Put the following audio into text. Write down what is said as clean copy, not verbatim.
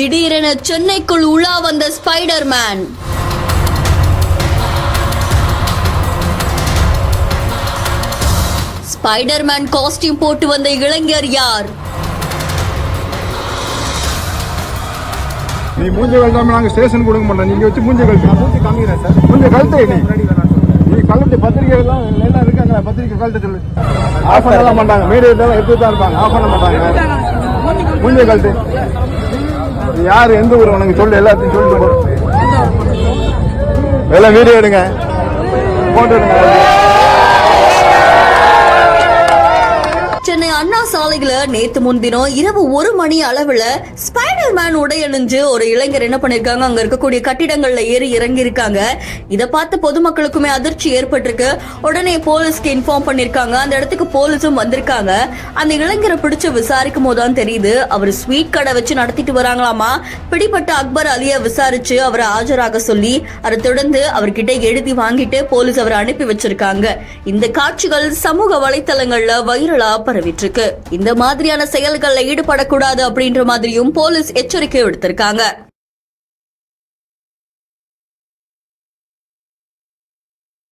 திடீரென சென்னைக்குள் உலா வந்த ஸ்பைடர்மேன். ஸ்பைடர்மேன் காஸ்டியூம் போட்டு வந்த இளைஞர் யார்? நீ மூஞ்சி கழட்டாம நாங்க ஸ்டேஷன் கொடுக்க மாட்டோம். நீங்க வச்சு மூஞ்சி கழட்டு. மூஞ்சி காமிக்கிறேன் சார். மூஞ்சி கழட்டு. நீ கழட்டு. பத்திரிகை எல்லாம் இருக்காங்க. பத்திரிகை கழட்டு சொல்லு. ஆஃப் பண்ண மாட்டாங்க. மீடியா எப்படி தான் இருப்பாங்க. ஆஃப் பண்ண மாட்டாங்க. மூஞ்சி கழட்டு. யாரு எந்த ஊர் உனக்கு சொல்லு. எல்லாத்தையும் சொல்லிட்டு போ. எல்லாம் வீடியோ எடுங்க. போட்டோ எடுங்க. சென்னை அண்ணா சாலையில நேத்து முன்தினம் இரவு 1 மணி அளவுல ஸ்பைடர்மேன் உடை அணிஞ்சு ஒரு இளைஞர் என்ன பண்ணிருக்காங்க, அங்க இருக்கக்கூடிய கட்டிடங்கள்ல ஏறி இறங்கி இருக்காங்க. இதை பார்த்து பொதுமக்களுக்குமே அதிர்ச்சி ஏற்பட்டிருக்கு. உடனே போலீஸ்க்கு இன்ஃபார்ம் பண்ணிருக்காங்க. அந்த இடத்துக்கு போலீஸும் வந்திருக்காங்க. அந்த இளைஞரை பிடிச்சு விசாரிக்கும் போதுதான் தெரியுது, அவர் ஸ்வீட் கடை வச்சு நடத்திட்டு வராங்களாமா. பிடிப்பட்ட அக்பர் அலியை விசாரிச்சு அவரை ஆஜராக சொல்லி அதை தொடர்ந்து அவர்கிட்ட எழுதி வாங்கிட்டு போலீஸ் அவரை அனுப்பி வச்சிருக்காங்க. இந்த காட்சிகள் சமூக வலைத்தளங்கள்ல வைரலா பரவிட்டு இருக்கு. இந்த மாதிரியான செயல்கள்ல ஈடுபடக்கூடாது அப்படின்ற மாதிரியும் போலீஸ் எச்சரிக்கை விடுத்திருக்காங்க.